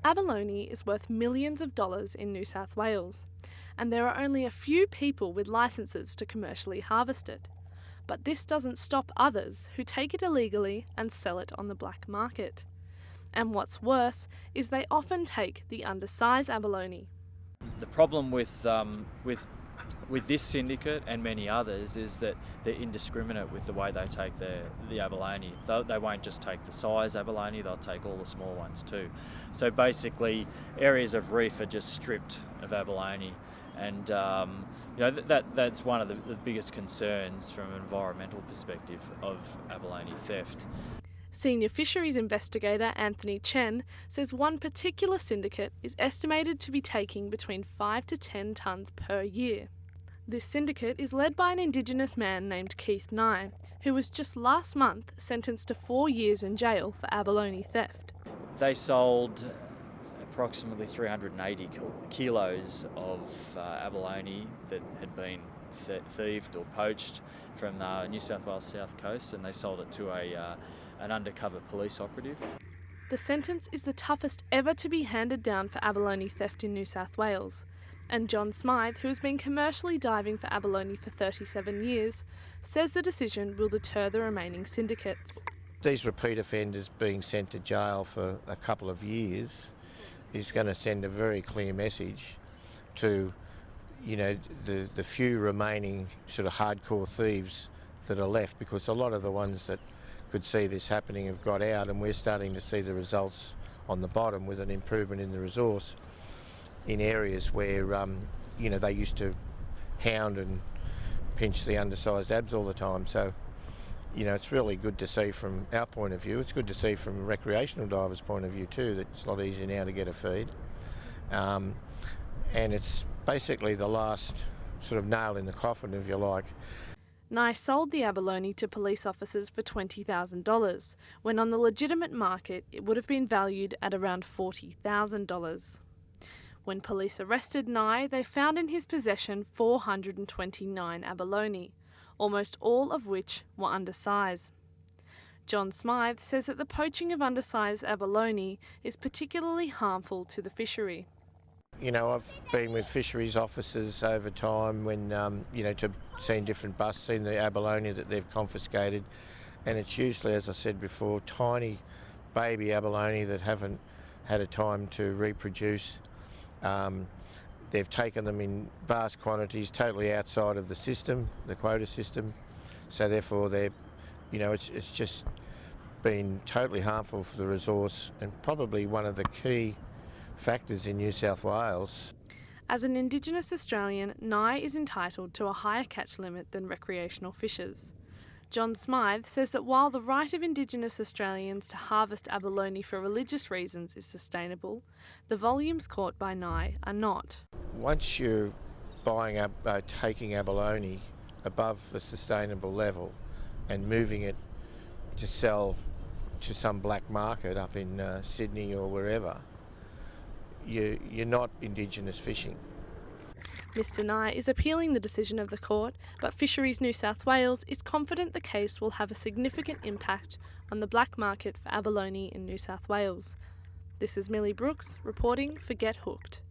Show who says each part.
Speaker 1: Abalone is worth millions of dollars in New South Wales, and there are only a few people with licences to commercially harvest it. But this doesn't stop others who take it illegally and sell it on the black market. And what's worse is they often take the undersized abalone.
Speaker 2: The problem with this syndicate and many others is that they're indiscriminate with the way they take the abalone. They won't just take the size abalone, they'll take all the small ones too. So basically areas of reef are just stripped of abalone, and that's one of the biggest concerns from an environmental perspective of abalone theft.
Speaker 1: Senior fisheries investigator Anthony Chen says one particular syndicate is estimated to be taking between 5 to 10 tonnes per year. This syndicate is led by an Indigenous man named Keith Nye, who was just last month sentenced to 4 years in jail for abalone theft.
Speaker 2: They sold approximately 380 kilos of abalone that had been thieved or poached from the New South Wales south coast, and they sold it to an undercover police operative.
Speaker 1: The sentence is the toughest ever to be handed down for abalone theft in New South Wales, and John Smythe, who has been commercially diving for abalone for 37 years, says the decision will deter the remaining syndicates.
Speaker 3: These repeat offenders being sent to jail for a couple of years is going to send a very clear message to, the few remaining sort of hardcore thieves that are left, because a lot of the ones that could see this happening have got out, and we're starting to see the results on the bottom with an improvement in the resource in areas where they used to hound and pinch the undersized abs all the time. So it's really good to see from our point of view. It's good to see from a recreational diver's point of view too, that it's a lot easier now to get a feed, and it's basically the last sort of nail in the coffin, if you like.
Speaker 1: Nye sold the abalone to police officers for $20,000, when on the legitimate market it would have been valued at around $40,000. When police arrested Nye, they found in his possession 429 abalone, almost all of which were undersize. John Smythe says that the poaching of undersized abalone is particularly harmful to the fishery.
Speaker 3: I've been with fisheries officers over time when, seen different busts, seen the abalone that they've confiscated, and it's usually, as I said before, tiny baby abalone that haven't had a time to reproduce. They've taken them in vast quantities, totally outside of the system, the quota system, so therefore it's just been totally harmful for the resource, and probably one of the key factors in New South Wales.
Speaker 1: As an Indigenous Australian, Nye is entitled to a higher catch limit than recreational fishers. John Smythe says that while the right of Indigenous Australians to harvest abalone for religious reasons is sustainable, the volumes caught by Nye are not.
Speaker 3: Once you're taking abalone above a sustainable level and moving it to sell to some black market up in Sydney or wherever, you're not Indigenous fishing.
Speaker 1: Mr Nye is appealing the decision of the court, but Fisheries New South Wales is confident the case will have a significant impact on the black market for abalone in New South Wales. This is Millie Brooks reporting for Get Hooked.